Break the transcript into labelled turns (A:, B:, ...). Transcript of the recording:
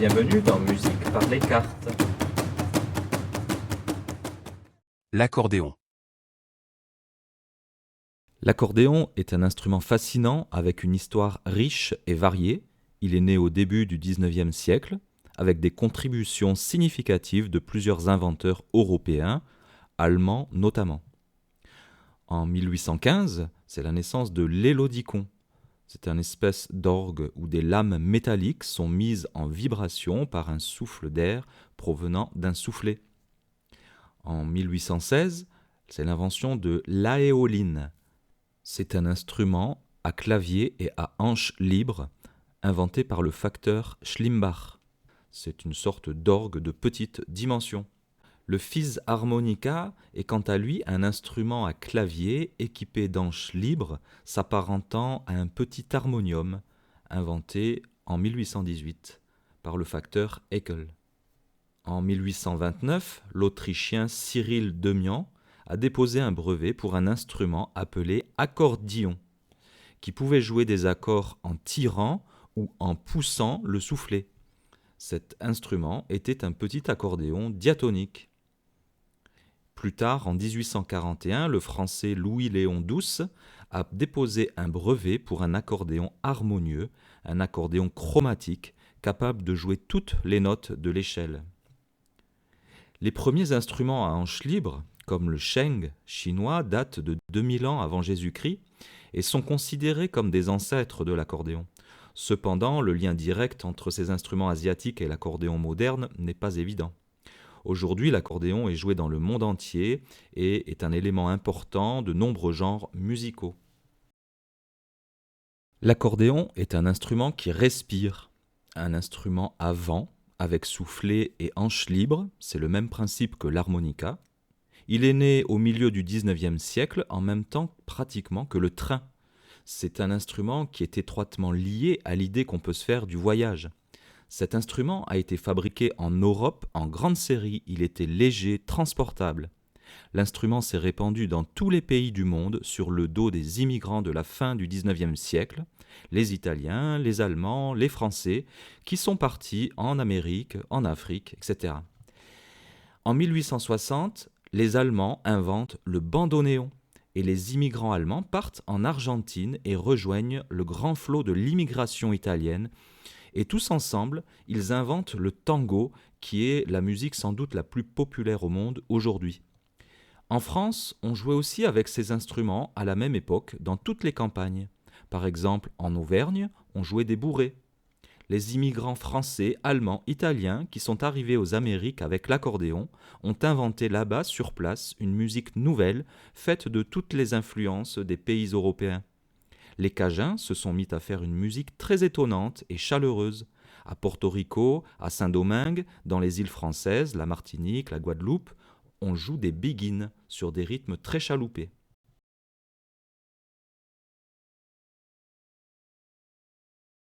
A: Bienvenue dans Musique par les cartes.
B: L'accordéon.
C: L'accordéon est un instrument fascinant avec une histoire riche et variée. Il est né au début du XIXe siècle, avec des contributions significatives de plusieurs inventeurs européens, allemands notamment. En 1815, c'est la naissance de l'élodicon. C'est une espèce d'orgue où des lames métalliques sont mises en vibration par un souffle d'air provenant d'un soufflet. En 1816, c'est l'invention de l'aéoline. C'est un instrument à clavier et à hanche libre, inventé par le facteur Schlimbach. C'est une sorte d'orgue de petite dimension. Le fisharmonica est quant à lui un instrument à clavier équipé d'hanches libres s'apparentant à un petit harmonium, inventé en 1818 par le facteur Haeckel. En 1829, l'Autrichien Cyril Demian a déposé un brevet pour un instrument appelé accordillon, qui pouvait jouer des accords en tirant ou en poussant le soufflet. Cet instrument était un petit accordéon diatonique. Plus tard, en 1841, le Français Louis-Léon Douce a déposé un brevet pour un accordéon harmonieux, un accordéon chromatique, capable de jouer toutes les notes de l'échelle. Les premiers instruments à hanches libres, comme le sheng chinois, datent de 2000 ans avant Jésus-Christ et sont considérés comme des ancêtres de l'accordéon. Cependant, le lien direct entre ces instruments asiatiques et l'accordéon moderne n'est pas évident. Aujourd'hui, l'accordéon est joué dans le monde entier et est un élément important de nombreux genres musicaux. L'accordéon est un instrument qui respire, un instrument à vent, avec soufflet et hanches libres, c'est le même principe que l'harmonica. Il est né au milieu du XIXe siècle, en même temps pratiquement que le train. C'est un instrument qui est étroitement lié à l'idée qu'on peut se faire du voyage. Cet instrument a été fabriqué en Europe en grande série, il était léger, transportable. L'instrument s'est répandu dans tous les pays du monde sur le dos des immigrants de la fin du XIXe siècle, les Italiens, les Allemands, les Français, qui sont partis en Amérique, en Afrique, etc. En 1860, les Allemands inventent le bandoneon et les immigrants allemands partent en Argentine et rejoignent le grand flot de l'immigration italienne. Et tous ensemble, ils inventent le tango, qui est la musique sans doute la plus populaire au monde aujourd'hui. En France, on jouait aussi avec ces instruments à la même époque dans toutes les campagnes. Par exemple, en Auvergne, on jouait des bourrées. Les immigrants français, allemands, italiens qui sont arrivés aux Amériques avec l'accordéon ont inventé là-bas, sur place, une musique nouvelle faite de toutes les influences des pays européens. Les Cajuns se sont mis à faire une musique très étonnante et chaleureuse. À Porto Rico, à Saint-Domingue, dans les îles françaises, la Martinique, la Guadeloupe, on joue des biguines sur des rythmes très chaloupés.